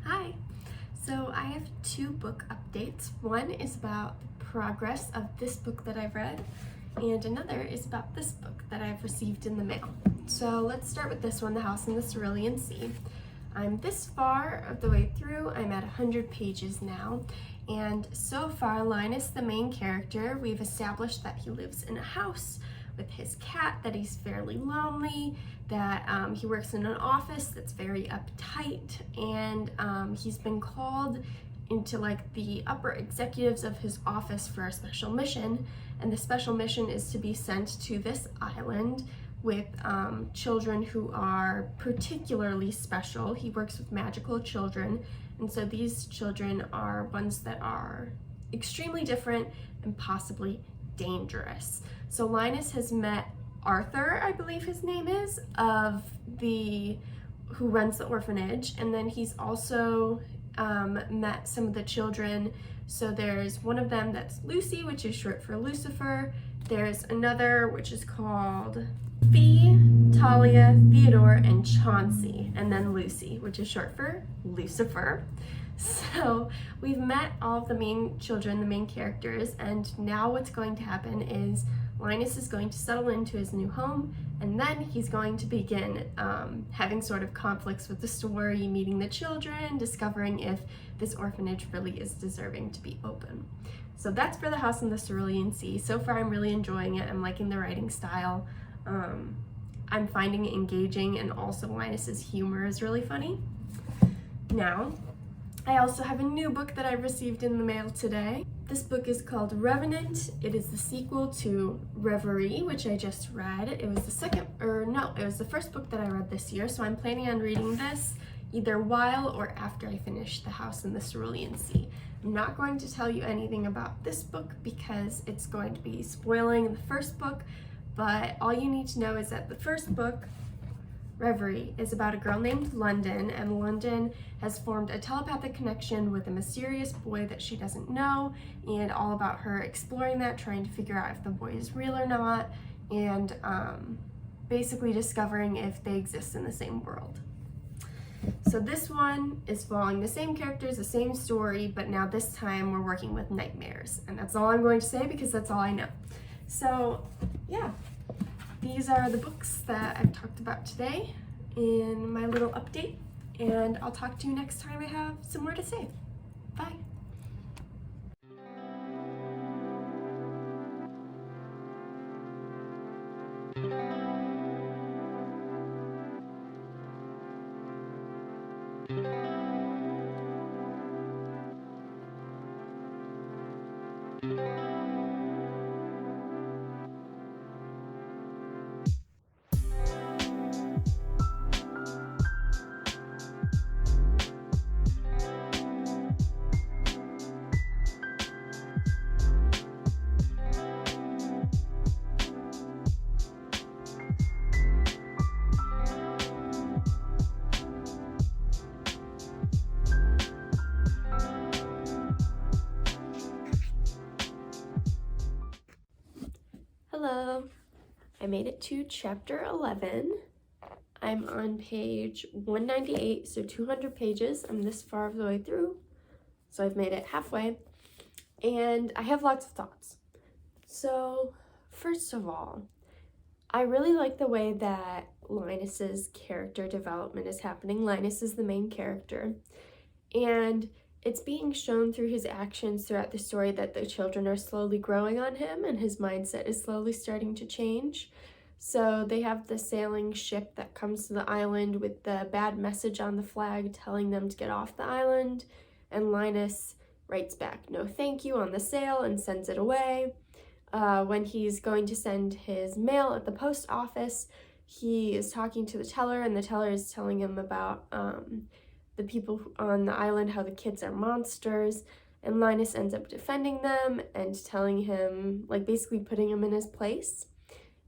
Hi! So I have two book updates. One is about the progress of this book that I've read, and another is about this book that I've received in the mail. So let's start with this one, The House in the Cerulean Sea. I'm this far of the way through. I'm at 100 pages now, and so far Linus, the main character, we've established that he lives in a house with his cat, that he's fairly lonely, that he works in an office that's very uptight, and he's been called into like the upper executives of his office for a special mission, and the special mission is to be sent to this island with children who are particularly special. He works with magical children, and so these children are ones that are extremely different and possibly dangerous. So Linus has met Arthur, I believe his name is, who runs the orphanage, and then he's also met some of the children. So there's one of them that's Lucy, which is short for Lucifer. There's another which is called Fee, Talia, Theodore, and Chauncey, and then Lucy, which is short for Lucifer. So we've met all of the main children, the main characters, and now what's going to happen is Linus is going to settle into his new home, and then he's going to begin having sort of conflicts with the story, meeting the children, discovering if this orphanage really is deserving to be open. So that's for The House in the Cerulean Sea. So far I'm really enjoying it. I'm liking the writing style. I'm finding it engaging, and also Linus's humor is really funny. Now, I also have a new book that I received in the mail today. This book is called Revenant. It is the sequel to Reverie, which I just read. It was the first book that I read this year, so I'm planning on reading this either while or after I finish The House in the Cerulean Sea. I'm not going to tell you anything about this book because it's going to be spoiling the first book, but all you need to know is that the first book, Reverie, is about a girl named London, and London has formed a telepathic connection with a mysterious boy that she doesn't know, and all about her exploring that, trying to figure out if the boy is real or not, and basically discovering if they exist in the same world. So this one is following the same characters, the same story, but now this time we're working with nightmares, and that's all I'm going to say because that's all I know. So yeah, these are the books that I've talked about today in my little update, and I'll talk to you next time I have some more to say. Bye. Hello, I made it to chapter 11. I'm on page 198, so 200 pages. I'm this far of the way through, so I've made it halfway, and I have lots of thoughts. So first of all, I really like the way that Linus's character development is happening. Linus is the main character, and it's being shown through his actions throughout the story that the children are slowly growing on him and his mindset is slowly starting to change. So they have the sailing ship that comes to the island with the bad message on the flag telling them to get off the island, and Linus writes back no thank you on the sail and sends it away. When he's going to send his mail at the post office, he is talking to the teller, and the teller is telling him about the people on the island, how the kids are monsters, and Linus ends up defending them and telling him, like basically putting him in his place.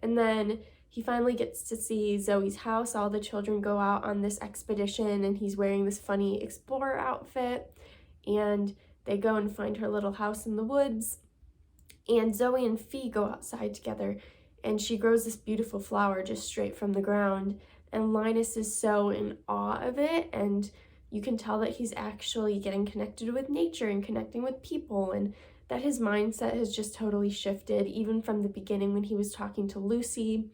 And then he finally gets to see Zoe's house. All the children go out on this expedition, and he's wearing this funny explorer outfit, and they go and find her little house in the woods, and Zoe and Fee go outside together, and she grows this beautiful flower just straight from the ground, and Linus is so in awe of it, and you can tell that he's actually getting connected with nature and connecting with people, and that his mindset has just totally shifted, even from the beginning when he was talking to Lucy.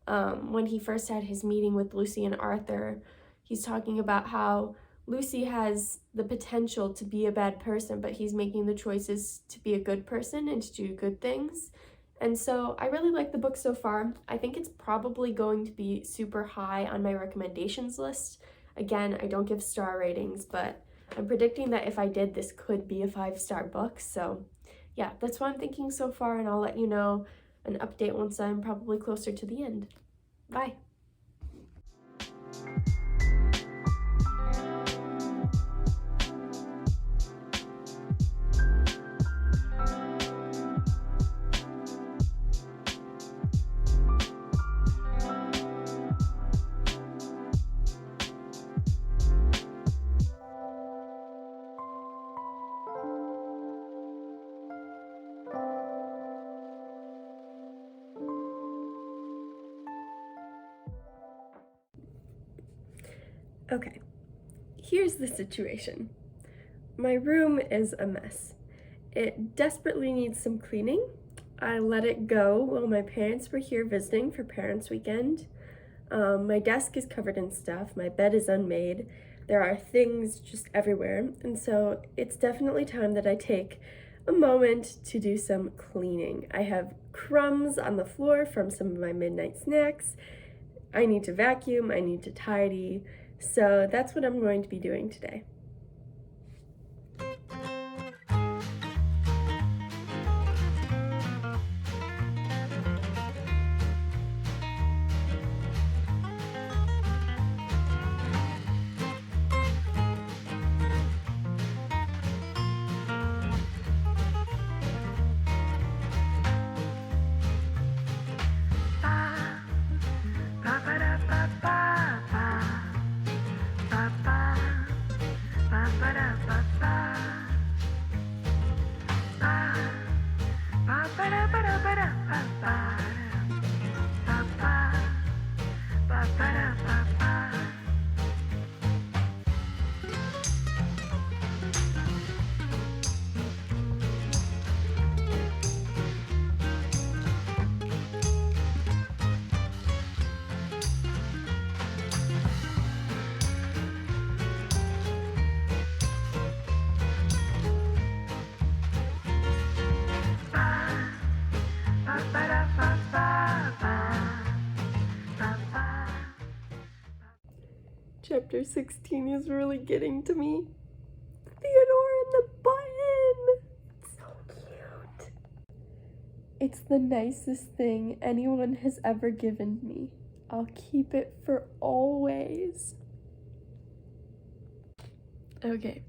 When he first had his meeting with Lucy and Arthur, he's talking about how Lucy has the potential to be a bad person, but he's making the choices to be a good person and to do good things. And so I really like the book so far. I think it's probably going to be super high on my recommendations list. Again, I don't give star ratings, but I'm predicting that if I did, this could be a 5-star book. So yeah, that's what I'm thinking so far, and I'll let you know an update once I'm probably closer to the end. Bye. Okay, here's the situation. My room is a mess. It desperately needs some cleaning. I let it go while my parents were here visiting for Parents' Weekend. My desk is covered in stuff, my bed is unmade, there are things just everywhere, and so it's definitely time that I take a moment to do some cleaning. I have crumbs on the floor from some of my midnight snacks. I need to vacuum, I need to tidy, so that's what I'm going to be doing today. Chapter 16 is really getting to me. Theodore and the button! It's so cute. It's the nicest thing anyone has ever given me. I'll keep it for always. Okay,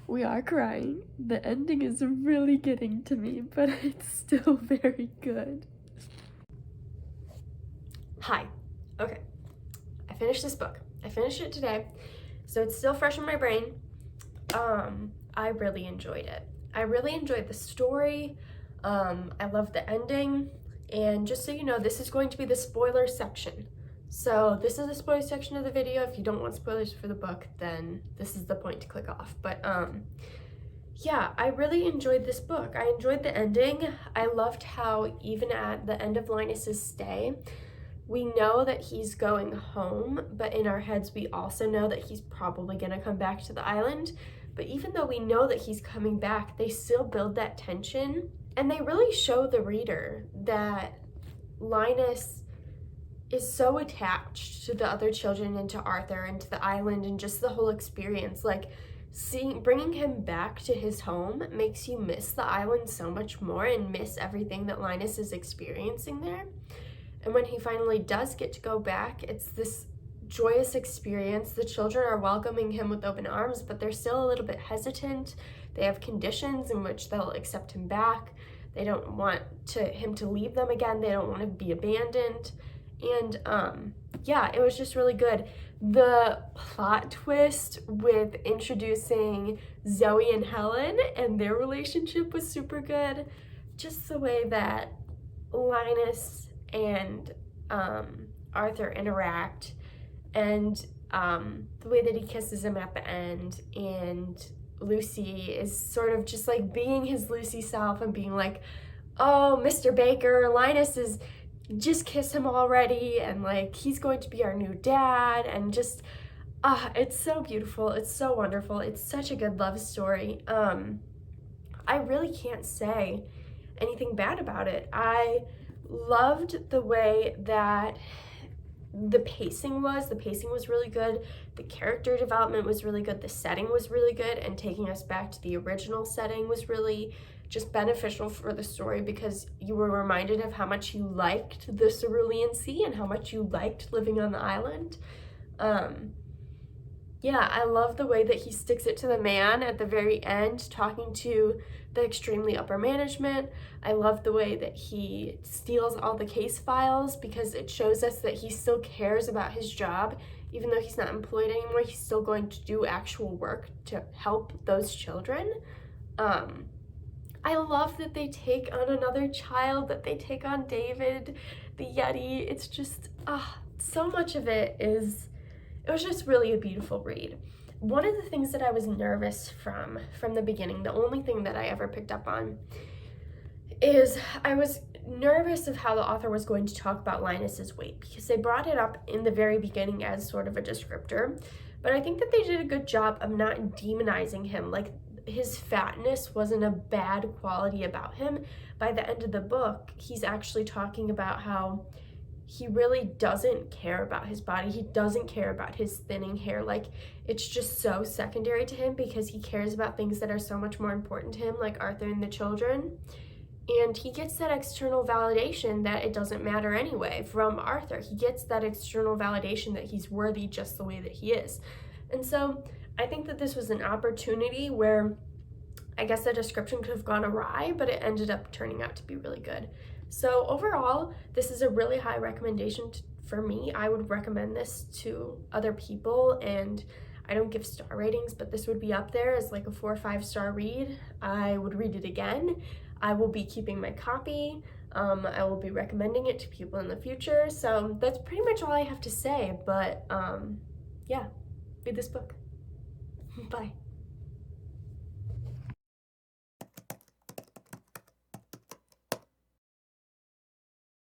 we are crying. The ending is really getting to me, but it's still very good. Hi. Okay, I finished this book. I finished it today, so it's still fresh in my brain. I really enjoyed it. I really enjoyed the story. I loved the ending, and just so you know, this is going to be the spoiler section. So this is the spoiler section of the video. If you don't want spoilers for the book, then this is the point to click off. But yeah, I really enjoyed this book. I enjoyed the ending. I loved how even at the end of Linus's stay, we know that he's going home, but in our heads we also know that he's probably gonna come back to the island. But even though we know that he's coming back, they still build that tension, and they really show the reader that Linus is so attached to the other children and to Arthur and to the island and just the whole experience. Like, bringing him back to his home makes you miss the island so much more and miss everything that Linus is experiencing there. And when he finally does get to go back, it's this joyous experience. The children are welcoming him with open arms, but they're still a little bit hesitant. They have conditions in which they'll accept him back. They don't want him to leave them again. They don't want to be abandoned. And yeah, it was just really good. The plot twist with introducing Zoe and Helen and their relationship was super good. Just the way that Linus and Arthur interact, and the way that he kisses him at the end, and Lucy is sort of just like being his Lucy self and being like, oh, Mr. Baker, Linus is, just kiss him already, and like he's going to be our new dad, and just it's so beautiful, it's so wonderful, it's such a good love story. I really can't say anything bad about it. I loved the way that the pacing was really good, the character development was really good, the setting was really good, and taking us back to the original setting was really just beneficial for the story, because you were reminded of how much you liked the Cerulean Sea and how much you liked living on the island. Yeah, I love the way that he sticks it to the man at the very end, talking to the extremely upper management. I love the way that he steals all the case files, because it shows us that he still cares about his job. Even though he's not employed anymore, he's still going to do actual work to help those children. I love that they take on another child, that they take on David, the Yeti. It's just, so much of it was just really a beautiful read. One of the things that I was nervous from the beginning, the only thing that I ever picked up on, is I was nervous of how the author was going to talk about Linus's weight, because they brought it up in the very beginning as sort of a descriptor, but I think that they did a good job of not demonizing him. Like, his fatness wasn't a bad quality about him. By the end of the book, he's actually talking about how he really doesn't care about his body. He doesn't care about his thinning hair. Like, it's just so secondary to him, because he cares about things that are so much more important to him, like Arthur and the children. And he gets that external validation that it doesn't matter anyway from Arthur. He gets that external validation that he's worthy just the way that he is. And so I think that this was an opportunity where I guess the description could have gone awry, but it ended up turning out to be really good. So overall, this is a really high recommendation for me. I would recommend this to other people, and I don't give star ratings, but this would be up there as like a 4 or 5 star read. I would read it again. I will be keeping my copy. I will be recommending it to people in the future. So that's pretty much all I have to say, but yeah, read this book. Bye.